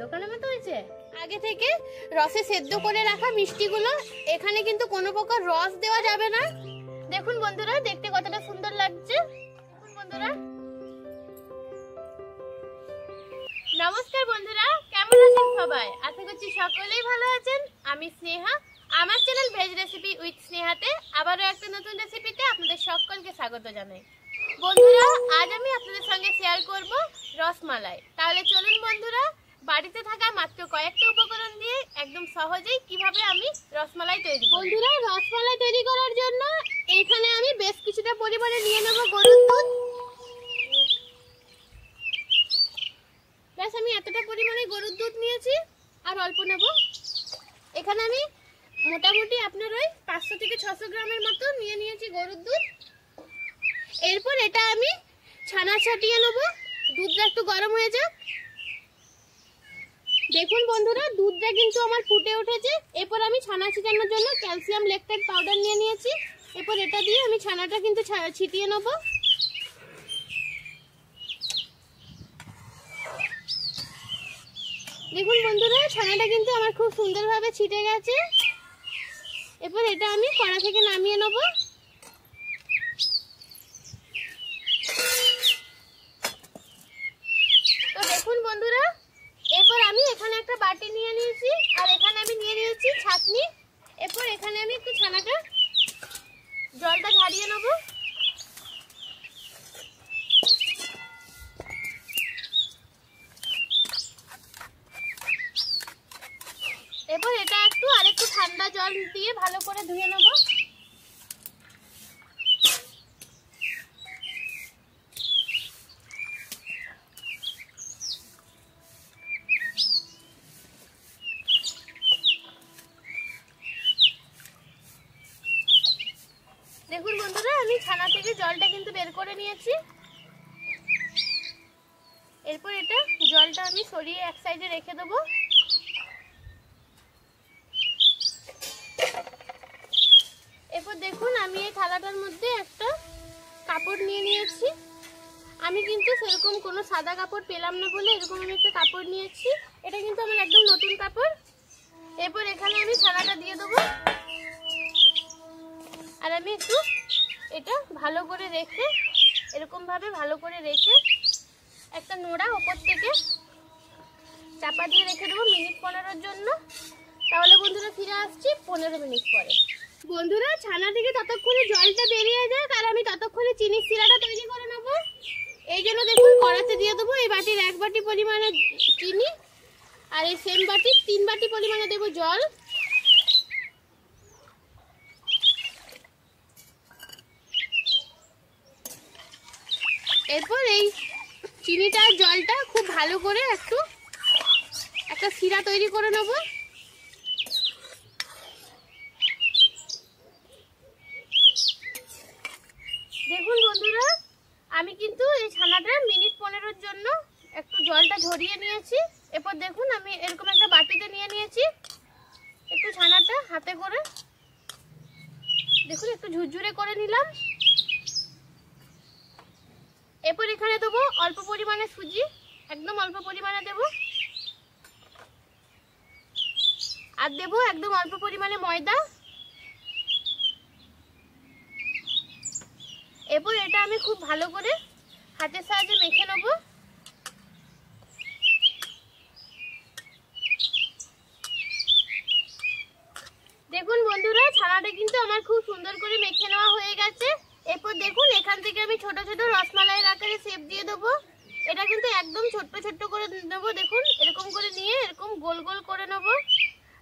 দোকানের মতো হয়েছে। আগে থেকে রসে সেদ্ধ করে রাখা মিষ্টিগুলো, এখানে কিন্তু কোনো প্রকার রস দেওয়া যাবে না। দেখুন বন্ধুরা, দেখতে কতটা সুন্দর লাগছে। দেখুন বন্ধুরা। নমস্কার বন্ধুরা, কেমন আছেন সবাই? আশা করছি সকলেই ভালো আছেন। আমি স্নেহা, আমার চ্যানেল ভেজ রেসিপি উইথ স্নেহাতে আবারও একটা নতুন রেসিপিতে আপনাদের সকলকে স্বাগত জানাই। বন্ধুরা, আজ আমি আপনাদের সঙ্গে শেয়ার করব রসমালাই। তাহলে চলুন বন্ধুরা, বাড়িতে থাকা মাত্র কয়েকটা উপকরণ দিয়ে একদম সহজেই কিভাবে আমি রসমালাই তৈরি করি। বন্ধুরা, রসমালাই তৈরি করার জন্য এখানে আমি বেশ কিছুটা পরিমাণে নিয়ে নেব গরুর দুধ। ব্যাস, আমি এতটা পরিমাণে গরুর দুধ নিয়েছি, আর অল্প নেব। এখানে আমি মোটামুটি আপনার ওই 500 থেকে 600 গ্রামের মতো নিয়ে নিয়েছি গরুর দুধ। এরপর এটা আমি ছানা ছাটিয়ে নেব, দুধটা একটু গরম হয়ে যাক। দেখুন বন্ধুরা, দুধটা কিন্তু আমার ফুটে উঠেছে। এরপর আমি ছানা ছিটানোর জন্য ক্যালসিয়াম ল্যাকটেট পাউডার নিয়ে নিয়েছি। এরপর এটা দিয়ে আমি ছানাটা কিন্তু ছিটিয়ে নেব। দেখুন বন্ধুরা, ছানাটা কিন্তু আমার খুব সুন্দরভাবে ছিটে গেছে। এরপর এটা আমি কড়া থেকে নামিয়ে নেব। তো দেখুন বন্ধুরা, এরপর আমি এখানে একটা বাটি নিয়ে নিয়েছি, আর এখানে আমি নিয়ে নিয়েছি ছাঁকনি। এরপর এখানে আমি একটু ছানাটা জলটা ঝারিয়ে নেব। এরপর এটা একটু আরেকটু ঠান্ডা জল দিয়ে ভালো করে ধুয়ে নেব। দেখুন বন্ধুরা, আমি ছানা থেকে জলটা কিন্তু বের করে নিয়েছি। এরপর এটা জলটা আমি সরিয়ে এক সাইডে রেখে দেবো। এরপর দেখুন, আমি এই থালাটার মধ্যে একটা কাপড় নিয়ে নিয়েছি। আমি কিন্তু সেরকম কোনো সাদা কাপড় পেলাম না বলে এরকম আমি একটা কাপড় নিয়েছি। এটা কিন্তু আমার একদম নতুন কাপড়। এরপর এখানে আমি ছানাটা দিয়ে দেবো, আর আমি একটু এটা ভালো করে রেখে, এরকমভাবে ভালো করে রেখে একটা নোড়া ওপর থেকে চাপা দিয়ে রেখে দেবো মিনিট 15-এর জন্য। তাহলে বন্ধুরা ফিরে আসছি 15 মিনিট পরে। বন্ধুরা, ছানা থেকে ততক্ষণে জলটা বেরিয়ে যায়, আর আমি ততক্ষণে চিনির শিরাটা তৈরি করে নেব। এই জন্য দেখুন কড়াতে দিয়ে দেবো এই বাটির 1 বাটি পরিমাণে চিনি, আর এই সেম বাটির 3 বাটি পরিমাণে দেবো জল। এরপর এই চিনিটার জলটা খুব ভালো করে একটা শিরা তৈরি করে নেব। দেখুন বন্ধুরা, আমি কিন্তু এই ছানাটা মিনিট 15-এর জন্য একটু জলটা ঝরিয়ে নিয়েছি। এরপর দেখুন আমি এরকম একটা বাটিতে নিয়ে নিয়েছি। একটু ছানাটা হাতে করে দেখুন একটু ঝুরঝুরে করে নিলাম। এরপর এখানে দেবো অল্প পরিমাণে সুজি, একদম অল্প পরিমাণে দেবো, আর দেবো একদম অল্প পরিমাণে ময়দা। এরপর এটা আমি খুব ভালো করে হাতের সাহায্যে মেখে নেব। দেখুন বন্ধুরা, ছানাটা কিন্তু আমার খুব সুন্দর করে মেখে নেওয়া হয়ে গেছে। এরপর দেখুন এখান থেকে আমি ছোট ছোট রসমালাইয়ের আকারে শেপ দিয়ে দেবো। এটা কিন্তু একদম ছোট্ট ছোট্ট করে নেবো। দেখুন এরকম করে নিয়ে এরকম গোল গোল করে নেব।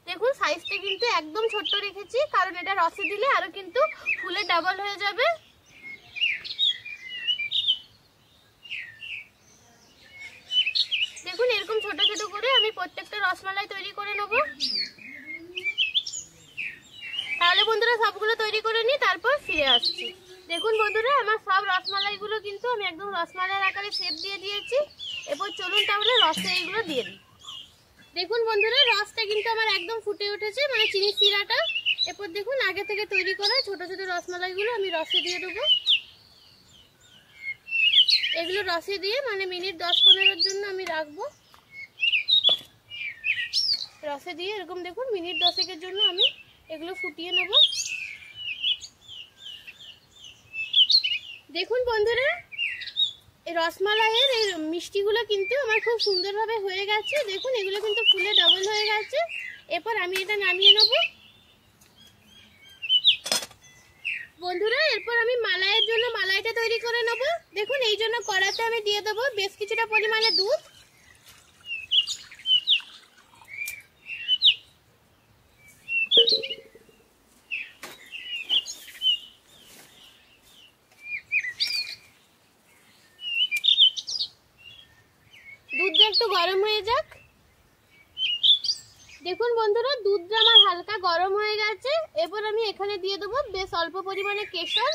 দেখুন সাইজটা কিন্তু একদম ছোট্ট রেখেছি, কারণ এটা রসে দিলে আরো কিন্তু ফুলে ডাবল হয়ে যাবে। দেখুন এরকম ছোট ছোট করে আমি প্রত্যেকটা রসমালাই তৈরি করে নেব। তাহলে বন্ধুরা সবগুলো তৈরি করে নিই, তারপর ফিরে আসছি। দেখুন বন্ধুরা, আমার সব রসমালাইগুলো কিন্তু আমি একদম রসমালাইয়ের আকারে শেপ দিয়ে দিয়েছি। এরপর চলুন তাহলে রসে এইগুলো দিয়ে দিই। দেখুন বন্ধুরা, রসটা কিন্তু আমার একদম ফুটে উঠেছে, মানে চিনির শিরাটা। এরপর দেখুন আগে থেকে তৈরি করা ছোট ছোট রসমালাইগুলো আমি রসে দিয়ে দেবো। এগুলো রসে দিয়ে মানে মিনিট 10-15 জন্য আমি রাখবো। রসে দিয়ে এরকম দেখুন মিনিট 10 জন্য আমি এগুলো ফুটিয়ে নেব। দেখুন বন্ধুরা, এই রসমালাইয়ের এই মিষ্টিগুলো কিন্তু আমার খুব সুন্দরভাবে হয়ে গেছে। দেখুন এগুলো কিন্তু ফুলে ডবল হয়ে গেছে। এরপর আমি এটা নামিয়ে নেব। বন্ধুরা, এরপর আমি মালাইয়ের জন্য মালাইটা তৈরি করে নেব। দেখুন এই জন্য কড়াতে আমি দিয়ে দেবো বেশ কিছুটা পরিমাণে দুধ। দুধটা একটু গরম হয়ে যাক। দেখুন বন্ধুরা, দুধটা আমার হালকা গরম হয়ে গেছে। এরপর আমি এখানে দিয়ে দেবো বেশ অল্প পরিমাণে কেশর।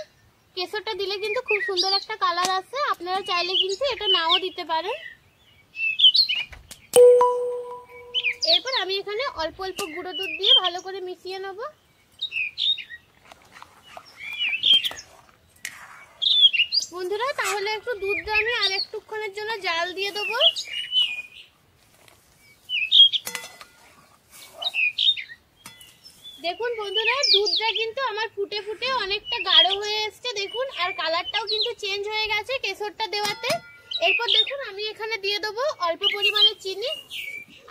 কেশরটা দিলে কিন্তু খুব সুন্দর একটা কালার আসে। আপনারা চাইলে কিন্তু এটা নাও দিতে পারেন। এরপর আমি এখানে অল্প অল্প গুঁড়ো দুধ দিয়ে ভালো করে মিশিয়ে নেব। বন্ধুরা, তাহলে একটু দুধটা আমি আর একটুক্ষণের জন্য জাল দিয়ে দেবো। দেখুন বন্ধুরা, দুধটা কিন্তু আমার ফুটে ফুটে অনেকটা গাঢ় হয়ে এসছে। দেখুন আর কালারটাও কিন্তু চেঞ্জ হয়ে গেছে কেশরটা দেওয়াতে। এরপর দেখুন আমি এখানে দিয়ে দেবো অল্প পরিমাণে চিনি।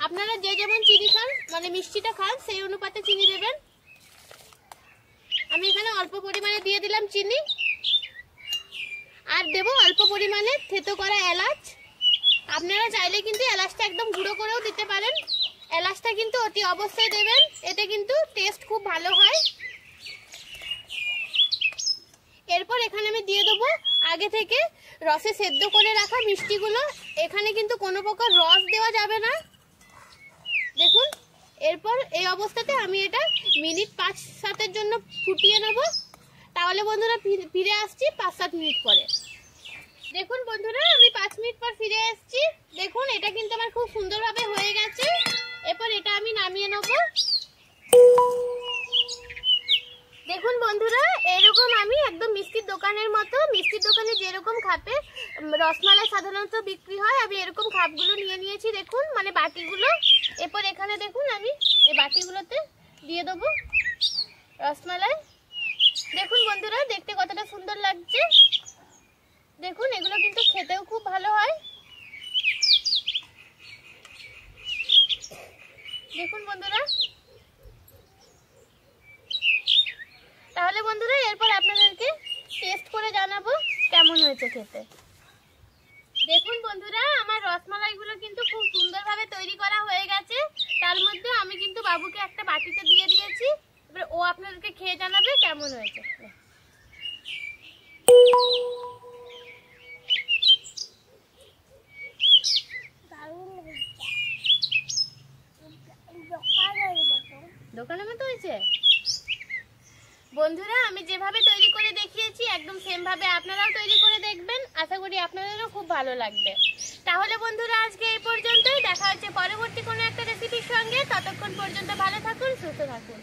আপনারা যে যেমন চিনি খান মানে মিষ্টিটা খান সেই অনুপাতে চিনি দেবেন। আমি এখানে অল্প পরিমাণে দিয়ে দিলাম চিনি। আর দেবো অল্প পরিমাণে থেতো করা এলাচ। আপনারা চাইলে কিন্তু এলাচটা একদম গুঁড়ো করেও দিতে পারেন। এলাচটা কিন্তু অতি অবশ্যই দেবেন, এতে কিন্তু টেস্ট খুব ভালো হয়। এরপর এখানে আমি দিয়ে দেবো আগে থেকে রসে সেদ্ধ করে রাখা মিষ্টিগুলো। এখানে কিন্তু কোনো প্রকার রস দেওয়া যাবে না। দেখুন এরপর এই অবস্থাতে আমি এটা মিনিট 5-7 জন্য ফুটিয়ে নেব। তাহলে বন্ধুরা ফিরে আসছি 5-7 মিনিট পরে। দেখুন বন্ধুরা, আমি 5 মিনিট পর ফিরে এসেছি। দেখুন এটা কিন্তু আমার খুব সুন্দরভাবে হয়ে গেছে। এরপর এটা আমি নামিয়ে নেব। দেখুন বন্ধুরা, এরকম আমি একদম মিষ্টির দোকানের মতো, মিষ্টির দোকানে যেরকম খাপে রসমালাই সাধারণত বিক্রি হয়, আমি এরকম খাপগুলো নিয়ে নিয়েছি। দেখুন মানে বাটিগুলো। এরপর এখানে দেখুন আমি এই বাটিগুলোতে দিয়ে দেবো রসমালাই। দেখুন বন্ধুরা, দেখতে কতটা সুন্দর লাগছে। দেখুন এগুলো কিন্তু খেতেও খুব ভালো হয়। দেখুন বন্ধুরা, তাহলে বন্ধুরা এরপর আপনাদেরকে টেস্ট করে জানাবো কেমন হয়েছে খেতে। দেখুন বন্ধুরা, আমার রসমালাইগুলো কিন্তু খুব সুন্দরভাবে তৈরি করা হয়ে গেছে। তার মধ্যে আমি কিন্তু বাবুকে একটা বাটিতে দিয়ে দিয়েছি। এবার ও আপনাদেরকে খেয়ে জানাবে কেমন হয়েছে। দোকানের মতো হয়েছে। বন্ধুরা, আমি যেভাবে তৈরি করে দেখিয়েছি একদম সেম ভাবে আপনারাও তৈরি করে দেখবেন। আশা করি আপনাদেরও খুব ভালো লাগবে। তাহলে বন্ধুরা আজকে এই পর্যন্তই। দেখা হচ্ছে পরবর্তী কোনো একটা রেসিপির সঙ্গে। ততক্ষণ পর্যন্ত ভালো থাকুন, সুস্থ থাকুন।